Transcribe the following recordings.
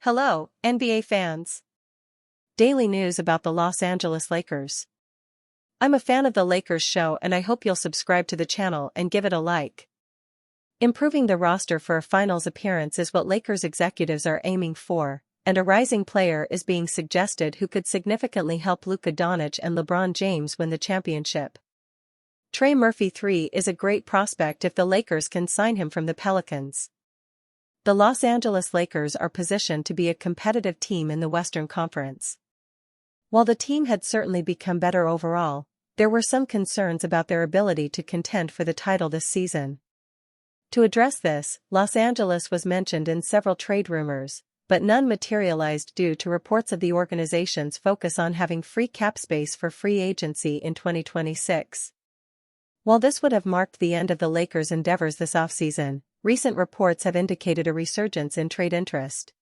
Hello, NBA fans. Daily news about the Los Angeles Lakers. I'm a fan of the Lakers show and I hope you'll subscribe to the channel and give it a like. Improving the roster for a finals appearance is what Lakers executives are aiming for, and a rising player is being suggested who could significantly help Luka Doncic and LeBron James win the championship. Trey Murphy III is a great prospect if the Lakers can sign him from the Pelicans. The Los Angeles Lakers are positioned to be a competitive team in the Western Conference. While the team had certainly become better overall, there were some concerns about their ability to contend for the title this season. To address this, Los Angeles was mentioned in several trade rumors, but none materialized due to reports of the organization's focus on having free cap space for free agency in 2026. While this would have marked the end of the Lakers' endeavors this offseason, recent reports have indicated a resurgence in trade interest.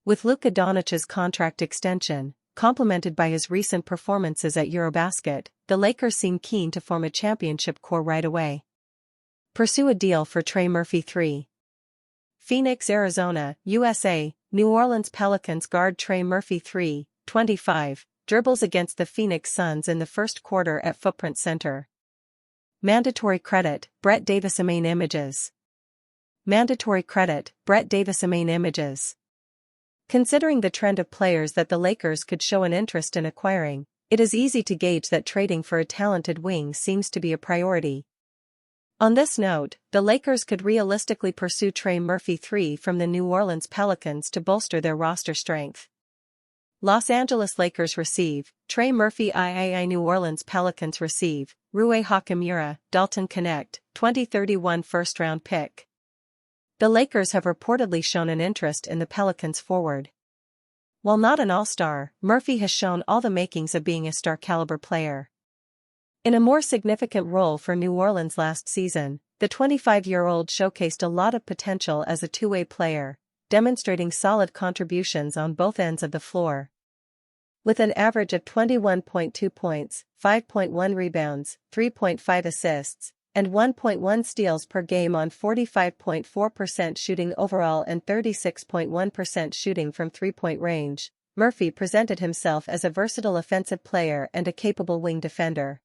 With Luka Doncic's contract extension, complemented by his recent performances at Eurobasket, the Lakers seem keen to form a championship core right away. Pursue a deal for Trey Murphy III. Phoenix, Arizona, USA. New Orleans Pelicans guard Trey Murphy III, 25, dribbles against the Phoenix Suns in the first quarter at Footprint Center. Mandatory credit, Brett Davis. Main images. Mandatory credit, Brett Davis. Main images. Considering the trend of players that the Lakers could show an interest in acquiring, it is easy to gauge that trading for a talented wing seems to be a priority. On this note, the Lakers could realistically pursue Trey Murphy III from the New Orleans Pelicans to bolster their roster strength. Los Angeles Lakers receive Trey Murphy III. New Orleans Pelicans receive Rui Hachimura, Dalton Knecht, 2031 first-round pick. The Lakers have reportedly shown an interest in the Pelicans forward. While not an all-star, Murphy has shown all the makings of being a star-caliber player. In a more significant role for New Orleans last season, the 25-year-old showcased a lot of potential as a two-way player, demonstrating solid contributions on both ends of the floor. With an average of 21.2 points, 5.1 rebounds, 3.5 assists, and 1.1 steals per game on 45.4% shooting overall and 36.1% shooting from three-point range, Murphy presented himself as a versatile offensive player and a capable wing defender.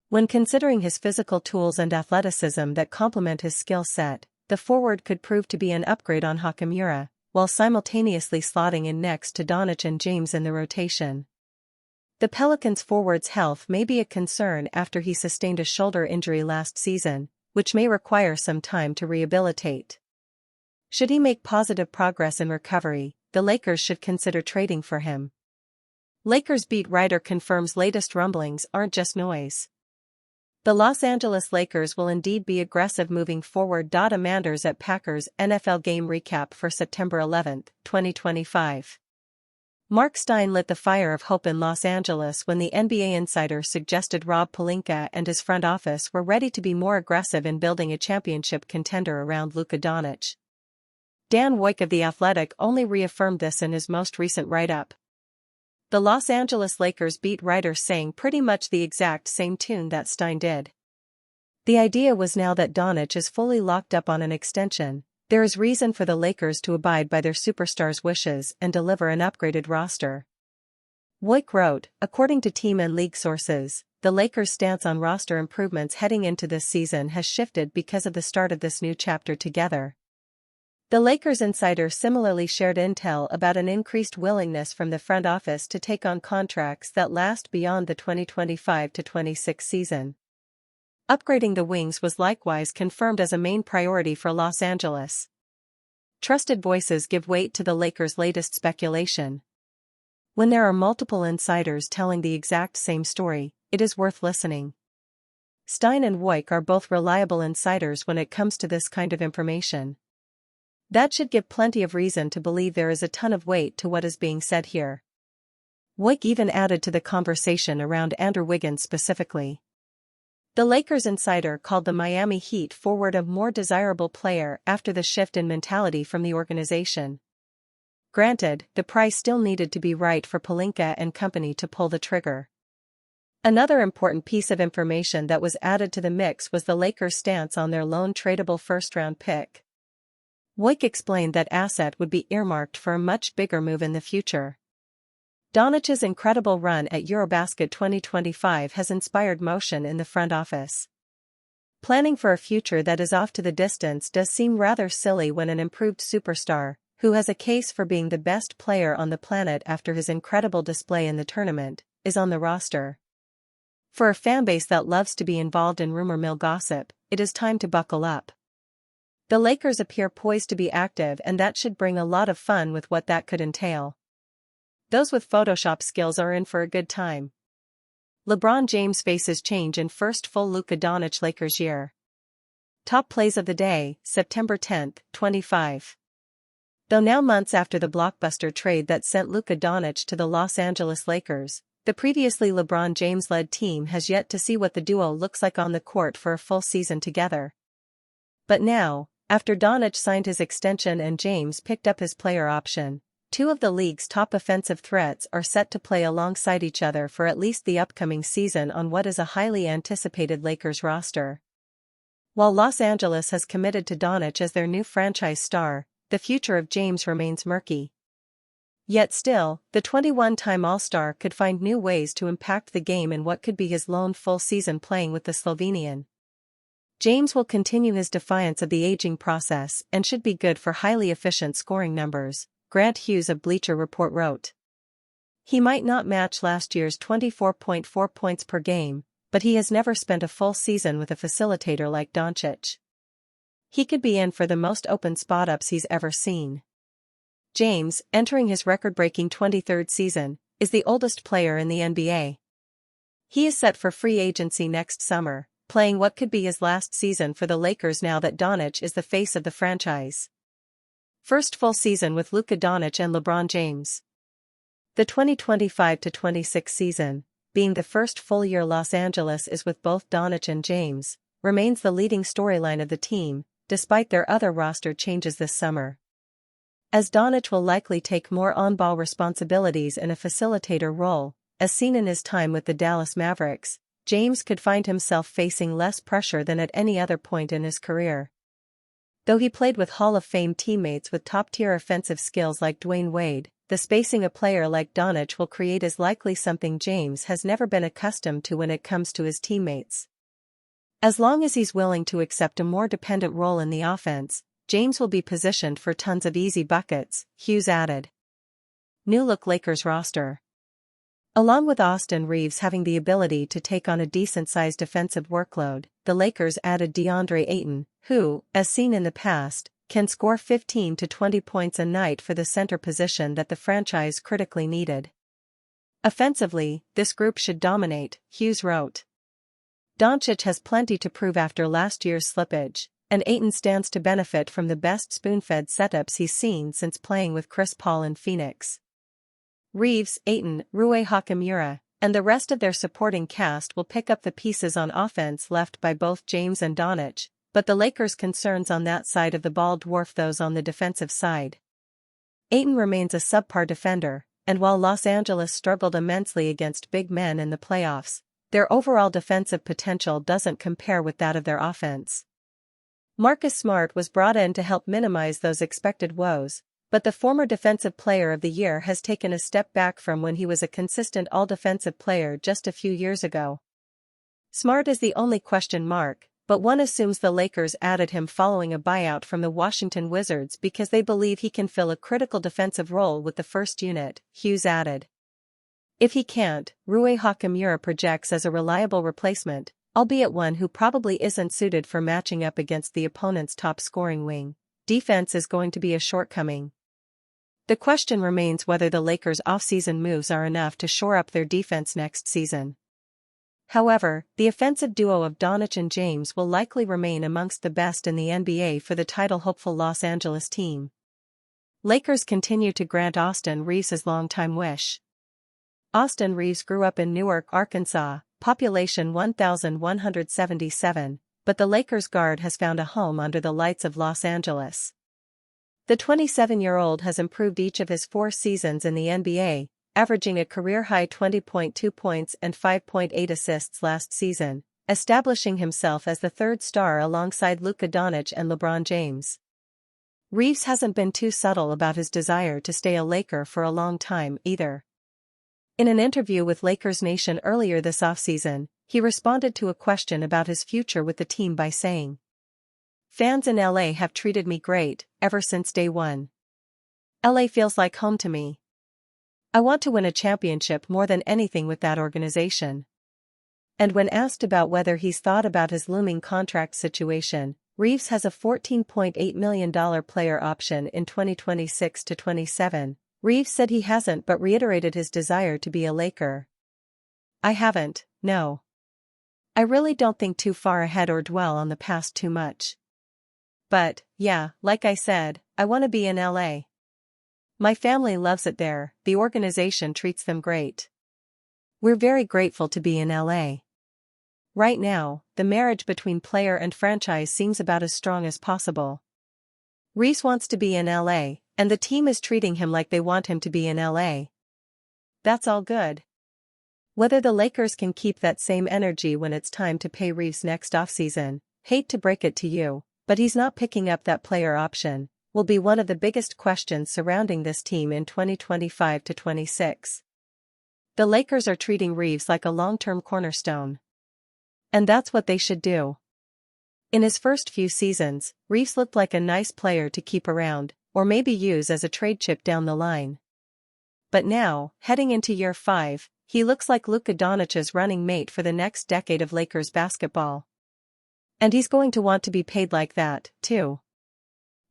When considering his physical tools and athleticism that complement his skill set, the forward could prove to be an upgrade on Hachimura, while simultaneously slotting in next to Doncic and James in the rotation. The Pelicans' forward's health may be a concern after he sustained a shoulder injury last season, which may require some time to rehabilitate. Should he make positive progress in recovery, the Lakers should consider trading for him. Lakers beat writer confirms latest rumblings aren't just noise. The Los Angeles Lakers will indeed be aggressive moving forward. Amanders at Packers NFL game recap for September 11, 2025. Mark Stein lit the fire of hope in Los Angeles when the NBA insider suggested Rob Pelinka and his front office were ready to be more aggressive in building a championship contender around Luka Doncic. Dan Woik of The Athletic only reaffirmed this in his most recent write-up. The Los Angeles Lakers beat writers sang pretty much the exact same tune that Stein did. The idea was now that Doncic is fully locked up on an extension, there is reason for the Lakers to abide by their superstar's wishes and deliver an upgraded roster. Woik wrote, according to team and league sources, the Lakers' stance on roster improvements heading into this season has shifted because of the start of this new chapter together. The Lakers insider similarly shared intel about an increased willingness from the front office to take on contracts that last beyond the 2025-26 season. Upgrading the wings was likewise confirmed as a main priority for Los Angeles. Trusted voices give weight to the Lakers' latest speculation. When there are multiple insiders telling the exact same story, it is worth listening. Stein and Woik are both reliable insiders when it comes to this kind of information. That should give plenty of reason to believe there is a ton of weight to what is being said here. Woik even added to the conversation around Andrew Wiggins specifically. The Lakers insider called the Miami Heat forward a more desirable player after the shift in mentality from the organization. Granted, the price still needed to be right for Pelinka and company to pull the trigger. Another important piece of information that was added to the mix was the Lakers' stance on their lone tradable first-round pick. Wojcik explained that asset would be earmarked for a much bigger move in the future. Donic's incredible run at Eurobasket 2025 has inspired motion in the front office. Planning for a future that is off to the distance does seem rather silly when an improved superstar, who has a case for being the best player on the planet after his incredible display in the tournament, is on the roster. For a fanbase that loves to be involved in rumor mill gossip, it is time to buckle up. The Lakers appear poised to be active, and that should bring a lot of fun with what that could entail. Those with Photoshop skills are in for a good time. LeBron James faces change in first full Luka Doncic Lakers year. Top plays of the day, September 10, 25. Though now months after the blockbuster trade that sent Luka Doncic to the Los Angeles Lakers, the previously LeBron James-led team has yet to see what the duo looks like on the court for a full season together. But now, after Doncic signed his extension and James picked up his player option, two of the league's top offensive threats are set to play alongside each other for at least the upcoming season on what is a highly anticipated Lakers roster. While Los Angeles has committed to Doncic as their new franchise star, the future of James remains murky. Yet still, the 21-time All-Star could find new ways to impact the game in what could be his lone full season playing with the Slovenian. James will continue his defiance of the aging process and should be good for highly efficient scoring numbers, Grant Hughes of Bleacher Report wrote. He might not match last year's 24.4 points per game, but he has never spent a full season with a facilitator like Doncic. He could be in for the most open spot-ups he's ever seen. James, entering his record-breaking 23rd season, is the oldest player in the NBA. He is set for free agency next summer, playing what could be his last season for the Lakers now that Doncic is the face of the franchise. First full season with Luka Doncic and LeBron James. The 2025-26 season, being the first full year Los Angeles is with both Doncic and James, remains the leading storyline of the team, despite their other roster changes this summer. As Doncic will likely take more on-ball responsibilities in a facilitator role, as seen in his time with the Dallas Mavericks, James could find himself facing less pressure than at any other point in his career. Though he played with Hall of Fame teammates with top-tier offensive skills like Dwayne Wade, the spacing a player like Doncic will create is likely something James has never been accustomed to when it comes to his teammates. As long as he's willing to accept a more dependent role in the offense, James will be positioned for tons of easy buckets, Hughes added. New-look Lakers roster. Along with Austin Reeves having the ability to take on a decent-sized defensive workload, the Lakers added DeAndre Ayton, who, as seen in the past, can score 15 to 20 points a night for the center position that the franchise critically needed. Offensively, this group should dominate, Hughes wrote. Doncic has plenty to prove after last year's slippage, and Ayton stands to benefit from the best spoon-fed setups he's seen since playing with Chris Paul in Phoenix. Reeves, Ayton, Rui Hachimura, and the rest of their supporting cast will pick up the pieces on offense left by both James and Doncic, but the Lakers' concerns on that side of the ball dwarf those on the defensive side. Ayton remains a subpar defender, and while Los Angeles struggled immensely against big men in the playoffs, their overall defensive potential doesn't compare with that of their offense. Marcus Smart was brought in to help minimize those expected woes, but the former Defensive Player of the Year has taken a step back from when he was a consistent all-defensive player just a few years ago. Smart is the only question mark, but one assumes the Lakers added him following a buyout from the Washington Wizards because they believe he can fill a critical defensive role with the first unit, Hughes added. If he can't, Rui Hachimura projects as a reliable replacement, albeit one who probably isn't suited for matching up against the opponent's top-scoring wing. Defense is going to be a shortcoming. The question remains whether the Lakers' offseason moves are enough to shore up their defense next season. However, the offensive duo of Doncic and James will likely remain amongst the best in the NBA for the title-hopeful Los Angeles team. Lakers continue to grant Austin Reeves his longtime wish. Austin Reeves grew up in Newark, Arkansas, population 1,177, but the Lakers guard has found a home under the lights of Los Angeles. The 27-year-old has improved each of his 4 seasons in the NBA, averaging a career-high 20.2 points and 5.8 assists last season, establishing himself as the third star alongside Luka Doncic and LeBron James. Reeves hasn't been too subtle about his desire to stay a Laker for a long time either. In an interview with Lakers Nation earlier this offseason, he responded to a question about his future with the team by saying, "Fans in LA have treated me great, ever since day one. LA feels like home to me. I want to win a championship more than anything with that organization." And when asked about whether he's thought about his looming contract situation, Reeves has a $14.8 million player option in 2026 to 27. Reeves said he hasn't but reiterated his desire to be a Laker. "I haven't, no. I really don't think too far ahead or dwell on the past too much. But, yeah, like I said, I want to be in LA. My family loves it there, the organization treats them great. We're very grateful to be in LA. Right now, the marriage between player and franchise seems about as strong as possible. Reeves wants to be in LA, and the team is treating him like they want him to be in LA. That's all good. Whether the Lakers can keep that same energy when it's time to pay Reeves next offseason, hate to break it to you, but he's not picking up that player option, will be one of the biggest questions surrounding this team in 2025 to 26. The Lakers are treating Reeves like a long-term cornerstone. And that's what they should do. In his first few seasons, Reeves looked like a nice player to keep around, or maybe use as a trade chip down the line. But now, heading into year 5, he looks like Luka Doncic's running mate for the next decade of Lakers basketball. And he's going to want to be paid like that, too.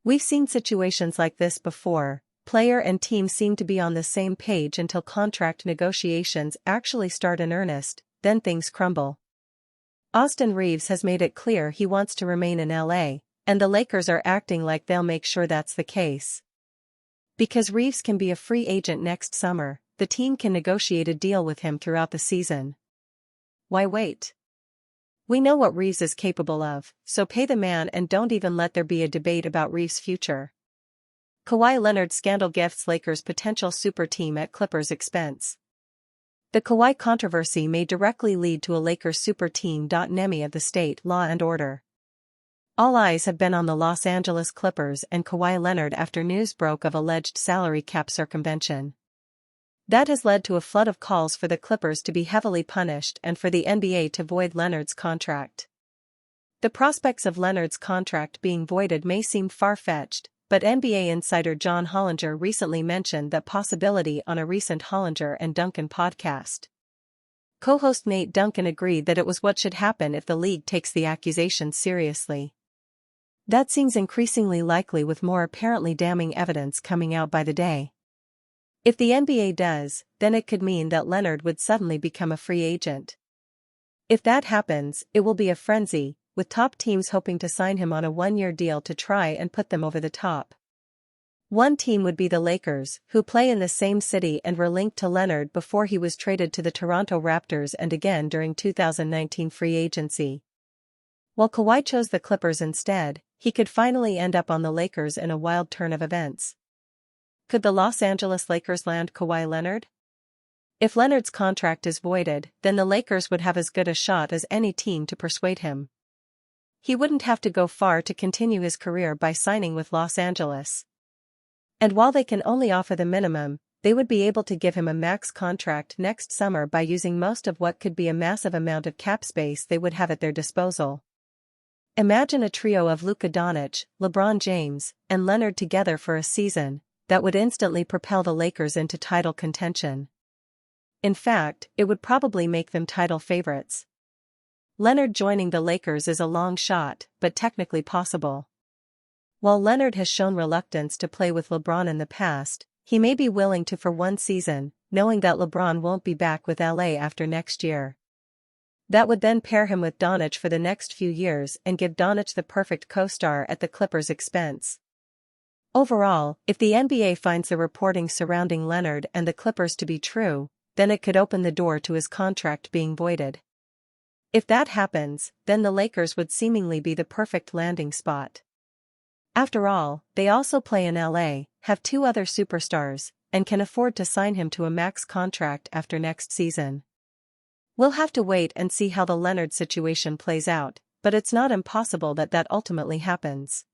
We've seen situations like this before. Player and team seem to be on the same page until contract negotiations actually start in earnest, then things crumble. Austin Reeves has made it clear he wants to remain in LA, and the Lakers are acting like they'll make sure that's the case. Because Reeves can be a free agent next summer, the team can negotiate a deal with him throughout the season. Why wait? We know what Reeves is capable of, so pay the man and don't even let there be a debate about Reeves' future. Kawhi Leonard scandal gifts Lakers' potential super team at Clippers' expense. The Kawhi controversy may directly lead to a Lakers super team. Enemy of the state law and order. All eyes have been on the Los Angeles Clippers and Kawhi Leonard after news broke of alleged salary cap circumvention. That has led to a flood of calls for the Clippers to be heavily punished and for the NBA to void Leonard's contract. The prospects of Leonard's contract being voided may seem far-fetched, but NBA insider John Hollinger recently mentioned that possibility on a recent Hollinger and Duncan podcast. Co-host Nate Duncan agreed that it was what should happen if the league takes the accusations seriously. That seems increasingly likely with more apparently damning evidence coming out by the day. If the NBA does, then it could mean that Leonard would suddenly become a free agent. If that happens, it will be a frenzy, with top teams hoping to sign him on a one-year deal to try and put them over the top. One team would be the Lakers, who play in the same city and were linked to Leonard before he was traded to the Toronto Raptors and again during 2019 free agency. While Kawhi chose the Clippers instead, he could finally end up on the Lakers in a wild turn of events. Could the Los Angeles Lakers land Kawhi Leonard? If Leonard's contract is voided, then the Lakers would have as good a shot as any team to persuade him. He wouldn't have to go far to continue his career by signing with Los Angeles. And while they can only offer the minimum, they would be able to give him a max contract next summer by using most of what could be a massive amount of cap space they would have at their disposal. Imagine a trio of Luka Doncic, LeBron James, and Leonard together for a season. That would instantly propel the Lakers into title contention. In fact, it would probably make them title favorites. Leonard joining the Lakers is a long shot, but technically possible. While Leonard has shown reluctance to play with LeBron in the past, he may be willing to for one season, knowing that LeBron won't be back with LA after next year. That would then pair him with Doncic for the next few years and give Doncic the perfect co-star at the Clippers' expense. Overall, if the NBA finds the reporting surrounding Leonard and the Clippers to be true, then it could open the door to his contract being voided. If that happens, then the Lakers would seemingly be the perfect landing spot. After all, they also play in LA, have two other superstars, and can afford to sign him to a max contract after next season. We'll have to wait and see how the Leonard situation plays out, but it's not impossible that ultimately happens.